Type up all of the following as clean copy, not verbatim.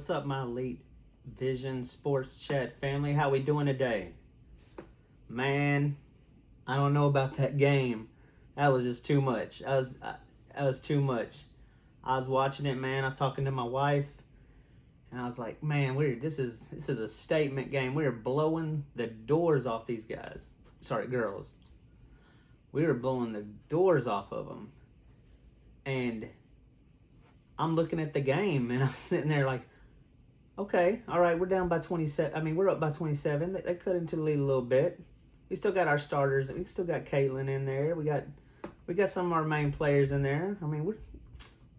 What's up, my Elite Vision Sports Chat family? How we doing today? Man, I don't know about that game. That was just too much. That was too much. I was watching it, man. I was talking to my wife, and I was like, man, this is a statement game. We are blowing the doors off these guys. Sorry, girls. We were blowing the doors off of them. And I'm looking at the game, and I'm sitting there like, okay, all right, we're down by 27. I mean, we're up by 27. They cut into the lead a little bit. We still got our starters. We still got Caitlin in there. We got some of our main players in there. I mean, we're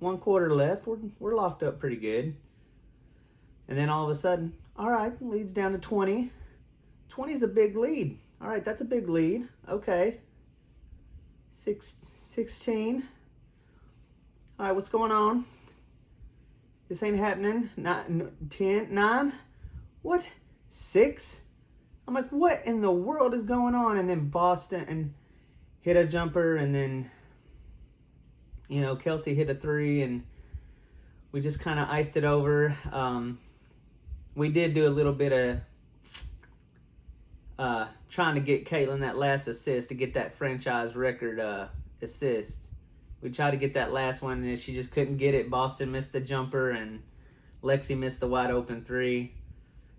1 quarter left. We're locked up pretty good. And then all of a sudden, all right, lead's down to 20. 20 is a big lead. All right, that's a big lead. Okay. 16. All right, what's going on? This ain't happening. 10, 9. What? 6? I'm like, what in the world is going on? And then Boston hit a jumper, and then, Kelsey hit a 3, and we just kind of iced it over. We did do a little bit of trying to get Caitlin that last assist to get that franchise record assist. We tried to get that last one, and she just couldn't get it. Boston missed the jumper, and Lexi missed the wide open 3.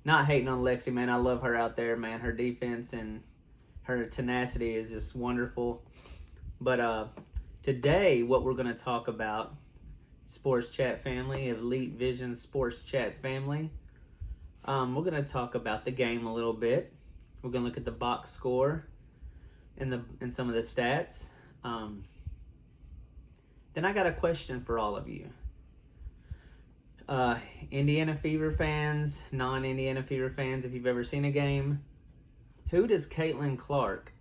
Not hating on Lexi, man. I love her out there, man. Her defense and her tenacity is just wonderful. But today, what we're going to talk about, Sports Chat family, Elite Vision Sports Chat family, we're going to talk about the game a little bit. We're going to look at the box score and some of the stats. Then I got a question for all of you. Indiana Fever fans, non-Indiana Fever fans, if you've ever seen a game, who does Caitlin Clark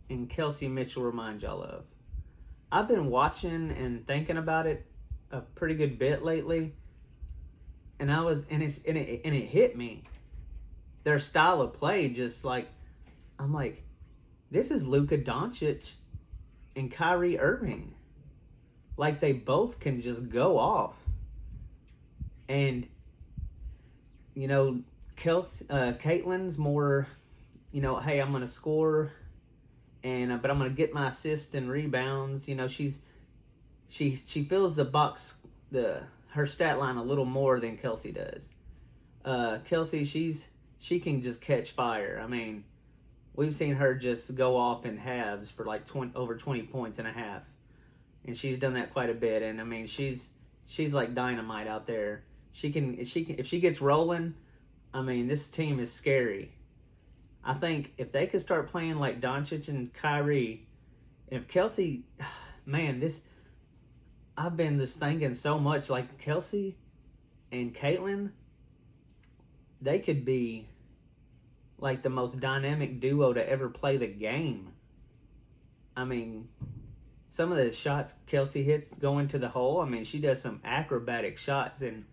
and Kelsey Mitchell remind y'all of? I've been watching and thinking about it a pretty good bit lately, and it hit me. Their style of play, just like, I'm like, this is Luka Doncic and Kyrie Irving. Like, they both can just go off. And, Caitlin's more, hey, I'm going to score, but I'm going to get my assists and rebounds. She fills the box, her stat line a little more than Kelsey does. Kelsey, she can just catch fire. I mean, we've seen her just go off in halves for like over 20 points and a half. And she's done that quite a bit. And I mean, she's like dynamite out there. If she gets rolling, I mean, this team is scary. I think if they could start playing like Doncic and Kyrie, and if Kelsey, man, I've been just thinking so much, like Kelsey and Caitlin, they could be like the most dynamic duo to ever play the game. I mean, some of the shots Kelsey hits going to the hole, I mean, she does some acrobatic shots, and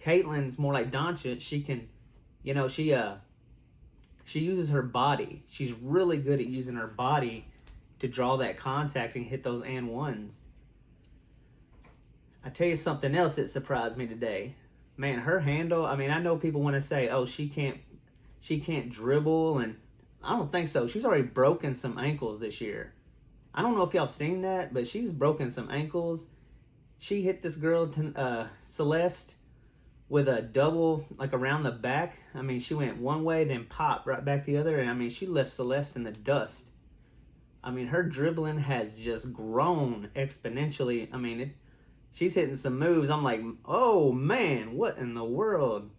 Caitlin's more like Doncic. She can, she uses her body. She's really good at using her body to draw that contact and hit those and ones. I tell you something else that surprised me today. Man, her handle, I mean, I know people want to say, oh, she can't dribble, and I don't think so. She's already broken some ankles this year. I don't know if y'all have seen that, but she's broken some ankles. She hit this girl, Celeste, with a double, like around the back. I mean, she went one way, then popped right back the other. And I mean, she left Celeste in the dust. I mean, her dribbling has just grown exponentially. I mean, she's hitting some moves. I'm like, oh man, what in the world?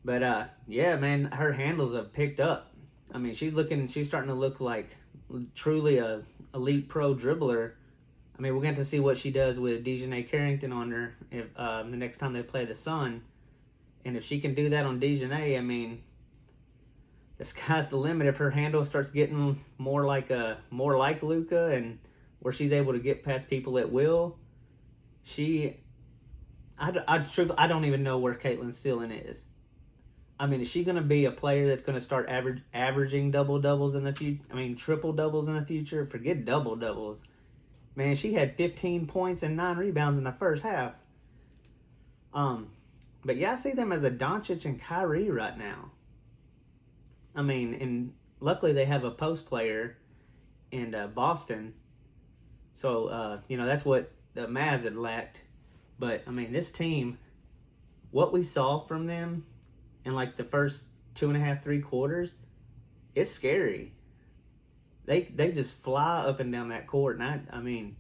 But yeah, man, her handles have picked up. I mean, she's starting to look like truly a elite pro dribbler. I mean, we're going to see what she does with Dejanay Carrington on her if the next time they play the Sun. And if she can do that on Dejanay, I mean, the sky's the limit. If her handle starts getting more like Luka, and where she's able to get past people at will, I don't even know where Caitlin's ceiling is. I mean, is she going to be a player that's going to start averaging double-doubles in the future? I mean, triple-doubles in the future? Forget double-doubles. Man, she had 15 points and 9 rebounds in the first half. But yeah, I see them as a Doncic and Kyrie right now. I mean, and luckily they have a post player in Boston. So, that's what the Mavs had lacked. But, I mean, this team, what we saw from them in like the first 2.5, 3 quarters, it's scary. They just fly up and down that court. And I mean,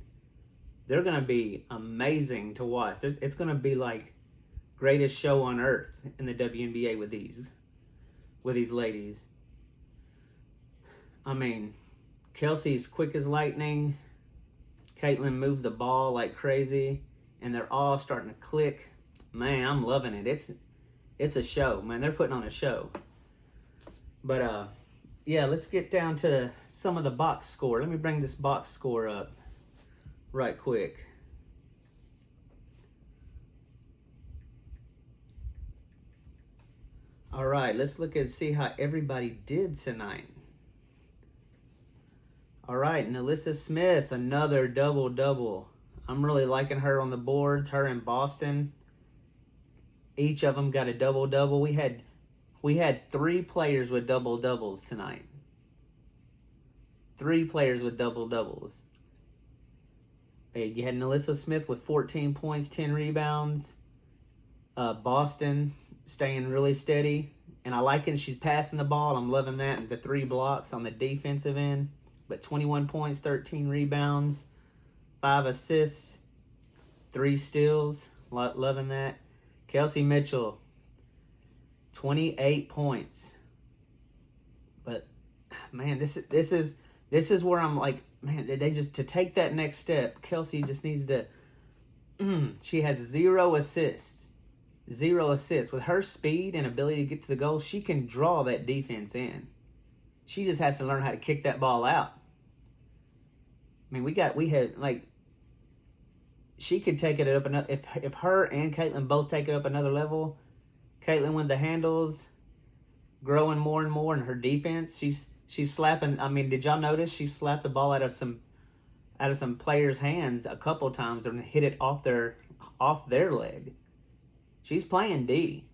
they're going to be amazing to watch. It's going to be like greatest show on earth in the WNBA with these ladies. I mean, Kelsey's quick as lightning. Caitlin moves the ball like crazy, and they're all starting to click. Man, I'm loving it. It's a show, man. They're putting on a show. But yeah, let's get down to some of the box score. Let me bring this box score up right quick. All right, let's look and see how everybody did tonight. All right, and Alyssa Smith, another double-double. I'm really liking her on the boards, her in Boston. Each of them got a double-double. We had 3 players with double-doubles tonight. 3 players with double-doubles. You had Alyssa Smith with 14 points, 10 rebounds. Boston staying really steady. And I like it. She's passing the ball. I'm loving that. And the 3 blocks on the defensive end. But 21 points, 13 rebounds, 5 assists, 3 steals. Loving that. Kelsey Mitchell, 28 points. But man, this is where I'm like, man, they just, to take that next step, Kelsey just needs to. She has 0 assists. 0 assists. With her speed and ability to get to the goal, she can draw that defense in. She just has to learn how to kick that ball out. I mean, we had like, she could take it up another. If her and Caitlin both take it up another level, Caitlin with the handles, growing more and more in her defense. She's slapping. I mean, did y'all notice she slapped the ball out of some players' hands a couple times and hit it off their leg. She's playing D.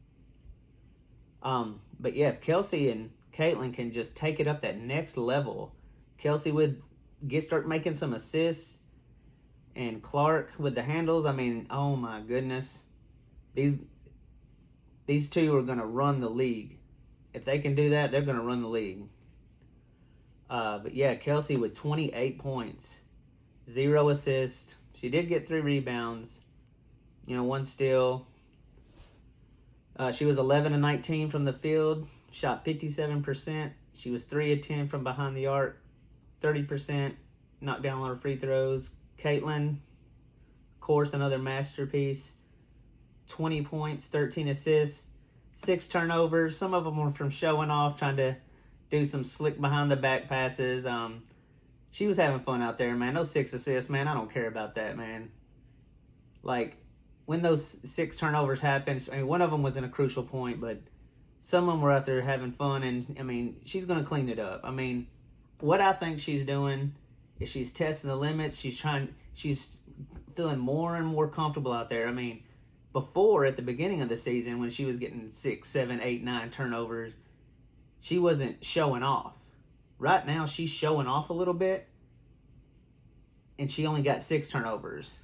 But yeah, if Kelsey and Caitlin can just take it up that next level, Kelsey would start making some assists, and Clark with the handles. I mean, oh my goodness, these 2 are gonna run the league. If they can do that, they're gonna run the league. But yeah, Kelsey with 28 points, 0 assists. She did get 3 rebounds, 1 steal. She was 11 of 19 from the field, shot 57%. She was 3 of 10 from behind the arc, 30%, knocked down a lot of free throws. Caitlin, of course, another masterpiece. 20 points, 13 assists, 6 turnovers. Some of them were from showing off, trying to do some slick behind the back passes. She was having fun out there, man. Those 6 assists, man, I don't care about that, man. Like, when those 6 turnovers happened, I mean, one of them was in a crucial point, but some of them were out there having fun, and, I mean, she's going to clean it up. I mean, what I think she's doing is she's testing the limits. She's feeling more and more comfortable out there. I mean, before, at the beginning of the season, when she was getting 6, 7, 8, 9 turnovers, she wasn't showing off. Right now, she's showing off a little bit, and she only got 6 turnovers.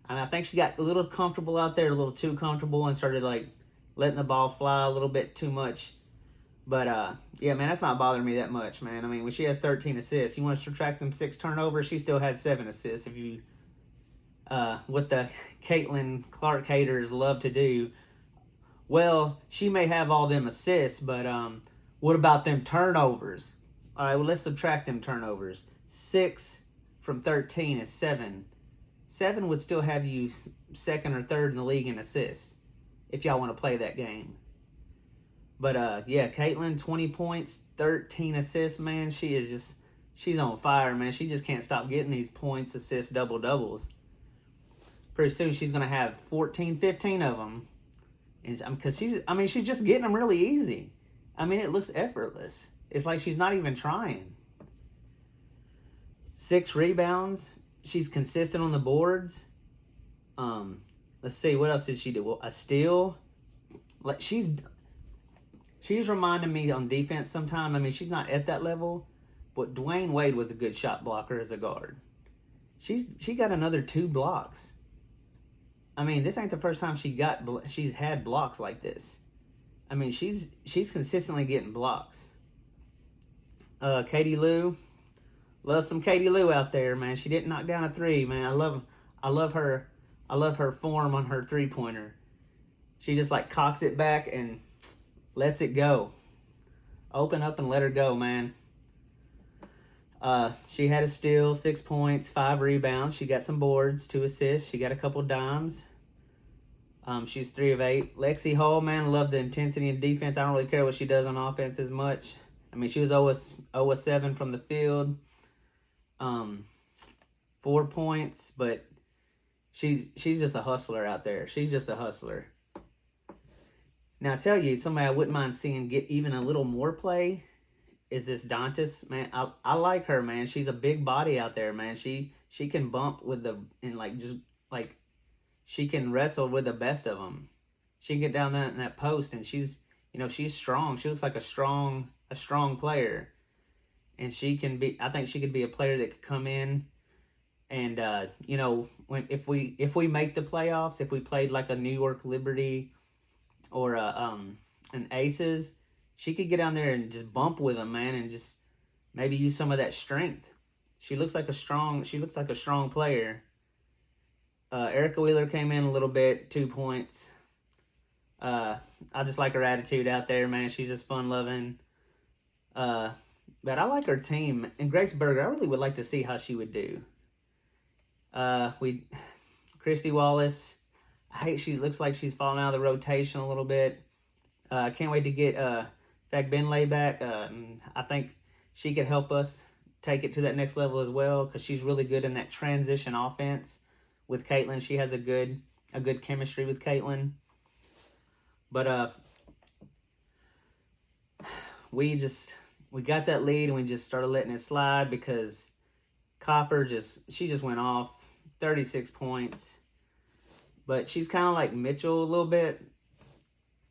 And I think she got a little comfortable out there, a little too comfortable, and started, like, letting the ball fly a little bit too much. But, yeah, man, that's not bothering me that much, man. I mean, when she has 13 assists, you want to subtract them 6 turnovers, she still had 7 assists. If you, what the Caitlin Clark haters love to do, well, she may have all them assists, but what about them turnovers? All right, well, let's subtract them turnovers. 6 from 13 is 7. 7 would still have you second or third in the league in assists, if y'all want to play that game. But, yeah, Caitlin, 20 points, 13 assists, man. She's on fire, man. She just can't stop getting these points, assists, double-doubles. Pretty soon she's going to have 14, 15 of them. Because she's just getting them really easy. I mean, it looks effortless. It's like she's not even trying. 6 rebounds. She's consistent on the boards. Let's see, what else did she do? Well, a steal. like she's reminding me on defense sometime. I mean, she's not at that level, but Dwayne Wade was a good shot blocker as a guard. She got another 2 blocks. I mean, this ain't the first time she's had blocks like this. I mean, she's consistently getting blocks. Katie Lou, love some Katie Lou out there, man. She didn't knock down a 3, man. I love her form on her 3-pointer. She just like cocks it back and lets it go. Open up and let her go, man. She had a steal, 6 points, 5 rebounds. She got some boards, 2 assists. She got a couple dimes. She's 3 of 8. Lexi Hall, man, I love the intensity in defense. I don't really care what she does on offense as much. I mean, she was 0 of 7 from the field. 4 points, but she's just a hustler out there. She's just a hustler. Now, I tell you, somebody I wouldn't mind seeing get even a little more play is this Dantas, man. I like her, man. She's a big body out there, man. She can bump with she can wrestle with the best of them. She can get down in that post, and she's strong. She looks like a strong player, and I think she could be a player that could come in and if we make the playoffs, if we played like a New York Liberty or an Aces, she could get down there and just bump with them, man, and just maybe use some of that strength. She looks like a strong player. Erica Wheeler came in a little bit, 2 points. I just like her attitude out there, man. She's just fun-loving. But I like her team. And Grace Berger, I really would like to see how she would do. Christy Wallace, she looks like she's falling out of the rotation a little bit. I can't wait to get Benlay back. I think she could help us take it to that next level as well, because she's really good in that transition offense with Caitlin. She has a good chemistry with Caitlin. But we got that lead and we just started letting it slide because Copper just went off, 36 points. But she's kind of like Mitchell a little bit.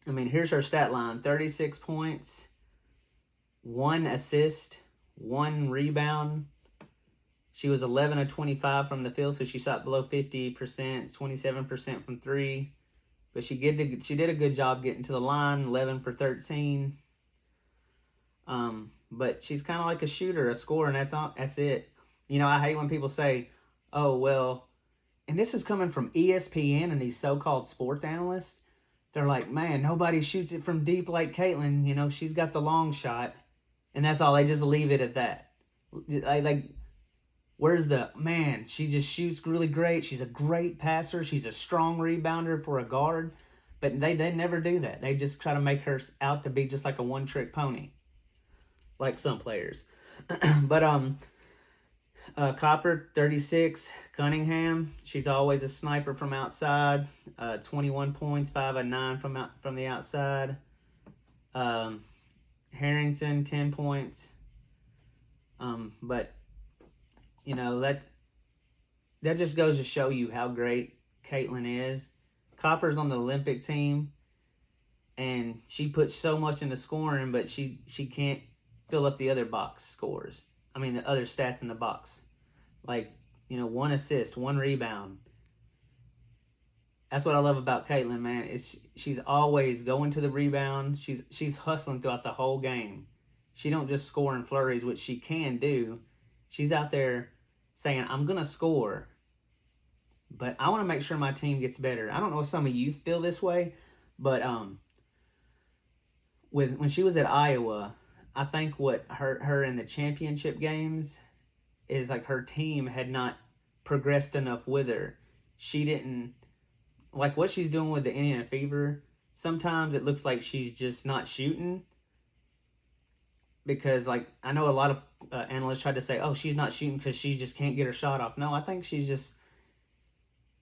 I mean, here's her stat line: 36 points, 1 assist, 1 rebound. She was 11 of 25 from the field, so she shot below 50%, 27% from 3. But she did a good job getting to the line, 11 for 13. But she's kind of like a shooter, a scorer, and that's it. I hate when people say, oh, well, and this is coming from ESPN and these so-called sports analysts. They're like, man, nobody shoots it from deep like Caitlin. She's got the long shot. And that's all. They just leave it at that. Where's the, man, she just shoots really great. She's a great passer. She's a strong rebounder for a guard. But they never do that. They just try to make her out to be just like a one-trick pony. Like some players. But, Copper, 36. Cunningham, she's always a sniper from outside. 21 points, 5 of 9 from the outside. Harrington, 10 points. But that just goes to show you how great Caitlin is. Copper's on the Olympic team, and she puts so much into scoring, but she can't fill up the other box scores. I mean, the other stats in the box. 1 assist, 1 rebound. That's what I love about Caitlin, man. She's always going to the rebound. She's hustling throughout the whole game. She don't just score in flurries, which she can do. She's out there saying, I'm going to score, but I want to make sure my team gets better. I don't know if some of you feel this way, but when she was at Iowa, I think what her in the championship games is like her team had not progressed enough with her. She didn't, like what she's doing with the Indiana Fever, sometimes it looks like she's just not shooting. Because, I know a lot of analysts tried to say, oh, she's not shooting because she just can't get her shot off. No, I think she's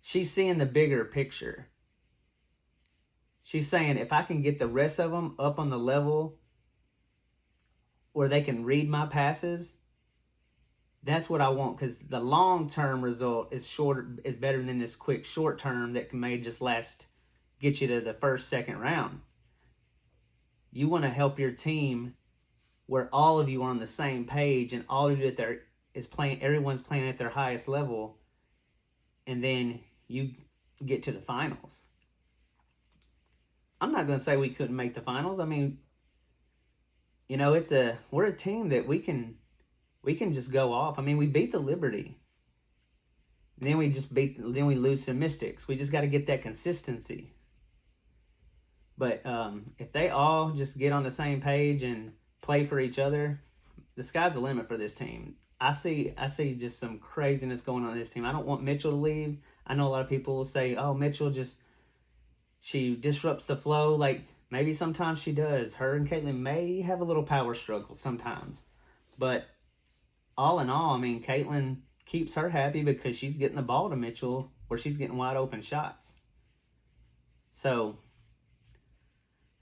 seeing the bigger picture. She's saying, if I can get the rest of them up on the level where they can read my passes, that's what I want. Because the long-term result is better than this quick short-term that may just get you to the first, second round. You want to help your team where all of you are on the same page and all of you everyone's playing at their highest level, and then you get to the finals. I'm not going to say we couldn't make the finals. I mean, we're a team that we can just go off. I mean, we beat the Liberty. Then we lose to Mystics. We just got to get that consistency. But if they all just get on the same page and play for each other, the sky's the limit for this team. I see just some craziness going on in this team. I don't want Mitchell to leave. I know a lot of people will say, "Oh, Mitchell she disrupts the flow." Like, maybe sometimes she does. Her and Caitlin may have a little power struggle sometimes. But all in all, I mean, Caitlin keeps her happy because she's getting the ball to Mitchell where she's getting wide open shots. So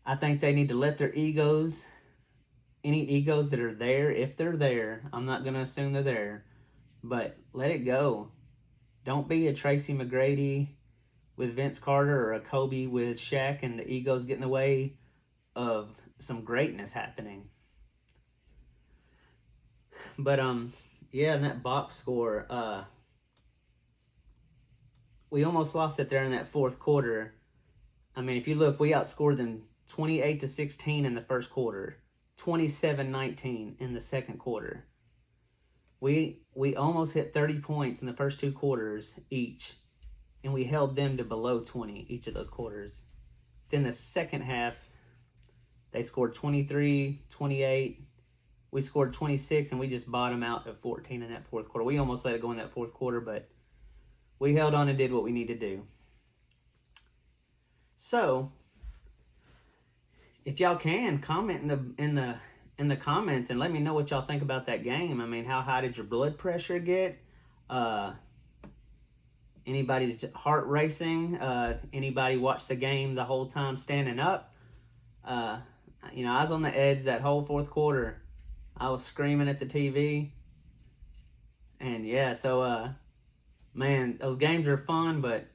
I think they need to let their egos, any egos that are there, if they're there, I'm not going to assume they're there, but let it go. Don't be a Tracy McGrady with Vince Carter or a Kobe with Shaq and the egos get in the way of some greatness happening. But yeah, in that box score, we almost lost it there in that fourth quarter. I mean, if you look, we outscored them 28-16 in the first quarter, 27-19 in the second quarter. We almost hit 30 points in the first two quarters each, and we held them to below 20 each of those quarters. Then the second half, they scored 23, 28. We scored 26, and we just bottomed out at 14 in that fourth quarter. We almost let it go in that fourth quarter, but we held on and did what we need to do. So, if y'all can, comment in the comments and let me know what y'all think about that game. I mean, how high did your blood pressure get? Anybody's heart racing? Anybody watch the game the whole time standing up? I was on the edge that whole fourth quarter. I was screaming at the TV. And yeah, so man, those games are fun, but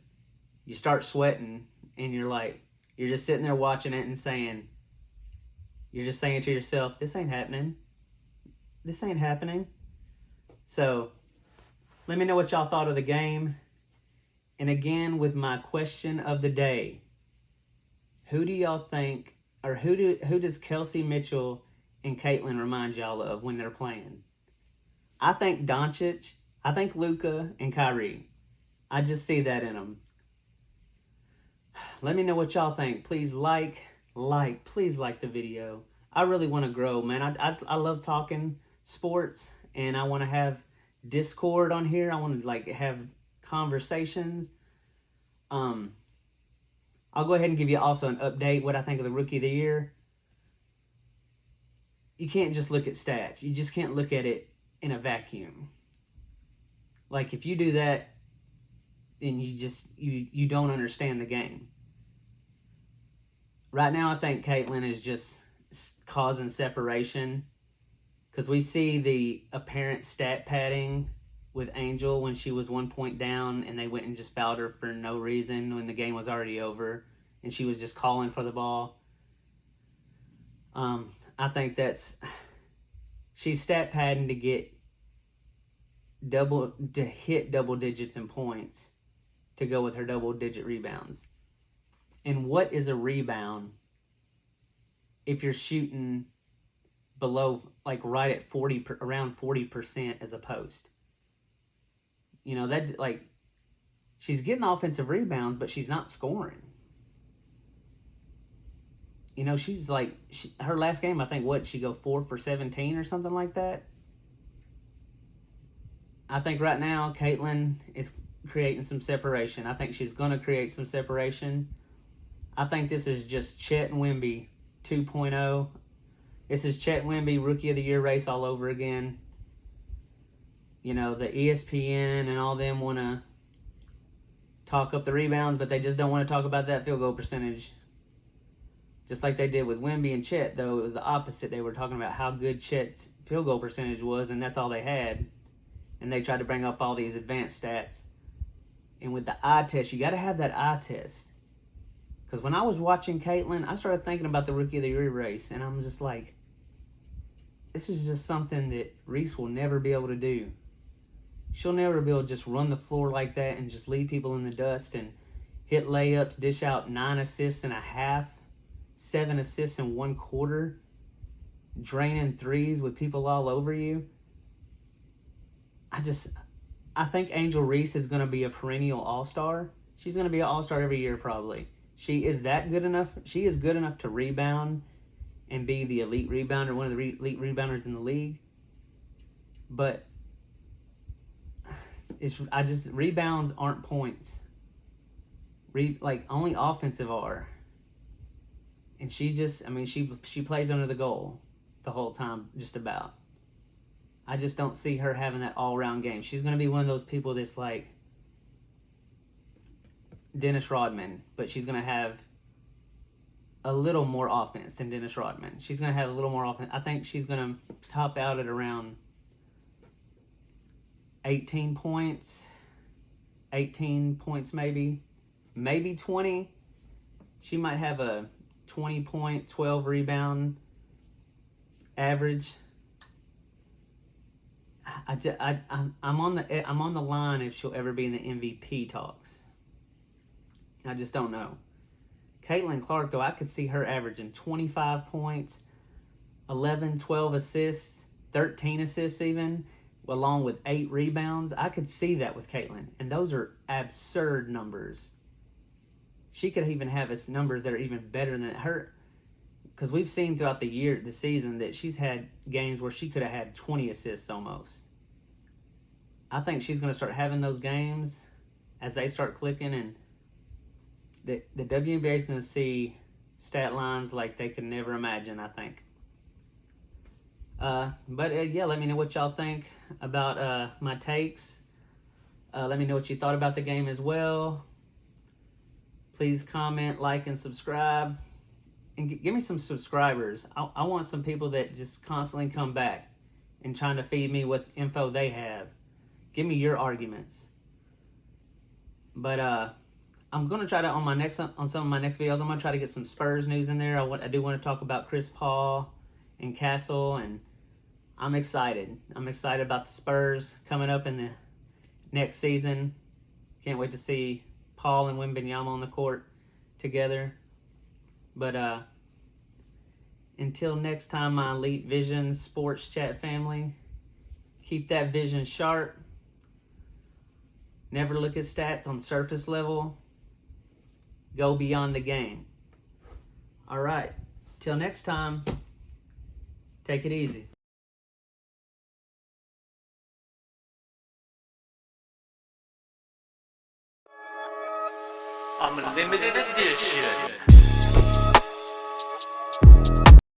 you start sweating and you're just sitting there watching it and you're just saying to yourself, this ain't happening. This ain't happening. So let me know what y'all thought of the game. And again, with my question of the day, who do y'all think, or who does Kelsey, Mitchell, and Caitlin remind y'all of when they're playing? I think Doncic, I think Luka, and Kyrie. I just see that in them. Let me know what y'all think. Please please like the video. I really want to grow, man. I love talking sports, and I want to have Discord on here. I want to have conversations. I'll go ahead and give you also an update what I think of the Rookie of the Year. You can't just look at stats. You just can't look at it in a vacuum. Like, if you do that, then you don't understand the game. Right now, I think Caitlin is just causing separation because we see the apparent stat padding with Angel when she was 1 point down and they went and just fouled her for no reason when the game was already over and she was just calling for the ball. I think she's stat padding to hit double digits in points to go with her double digit rebounds. And what is a rebound if you're shooting below, right at around 40% as a post? She's getting offensive rebounds, but she's not scoring. She's her last game, I think, she go 4 for 17 or something like that? I think right now, Caitlin is creating some separation. I think she's going to create some separation. I think this is just Chet and Wemby 2.0. This is Chet and Wemby Rookie of the Year race all over again. The ESPN and all them want to talk up the rebounds, but they just don't want to talk about that field goal percentage. Just like they did with Wemby and Chet, though, it was the opposite. They were talking about how good Chet's field goal percentage was, and that's all they had. And they tried to bring up all these advanced stats. And with the eye test, you got to have that eye test. Because when I was watching Caitlin, I started thinking about the Rookie of the Year race, and I'm just like, this is just something that Reese will never be able to do. She'll never be able to just run the floor like that and just leave people in the dust and hit layups, dish out 9 assists and a half, 7 assists in 1 quarter, draining threes with people all over you. I think Angel Reese is going to be a perennial all-star. She's going to be an all-star every year probably. She is that good enough. She is good enough to rebound and be the elite rebounder, one of the elite rebounders in the league. But rebounds aren't points. Only offensive are. And she plays under the goal the whole time, just about. I just don't see her having that all-around game. She's going to be one of those people that's like Dennis Rodman, but she's going to have a little more offense than Dennis Rodman. She's going to have a little more offense. I think she's going to top out at around 18 points maybe 20. She might have a 20-point, 12 rebound average. I'm on the line if she'll ever be in the MVP talks. I just don't know. Caitlin Clark, though, I could see her averaging 25 points, 11, 12 assists, 13 assists even, along with 8 rebounds. I could see that with Caitlin, and those are absurd numbers. She could even have us numbers that are even better than her, because we've seen throughout the season, that she's had games where she could have had 20 assists almost. I think she's going to start having those games as they start clicking, and the WNBA is going to see stat lines like they could never imagine, I think. Yeah, let me know what y'all think about my takes. Let me know what you thought about the game as well. Please comment, like, and subscribe. And give me some subscribers. I want some people that just constantly come back and trying to feed me what info they have. Give me your arguments. But I'm going to try to, on some of my next videos, I'm going to try to get some Spurs news in there. I do want to talk about Chris Paul and Castle, and I'm excited. I'm excited about the Spurs coming up in the next season. Can't wait to see Paul and Wembanyama on the court together. But until next time, my Elite Vision Sports Chat family, keep that vision sharp. Never look at stats on surface level. Go beyond the game. All right. Till next time, take it easy. I'm a limited edition.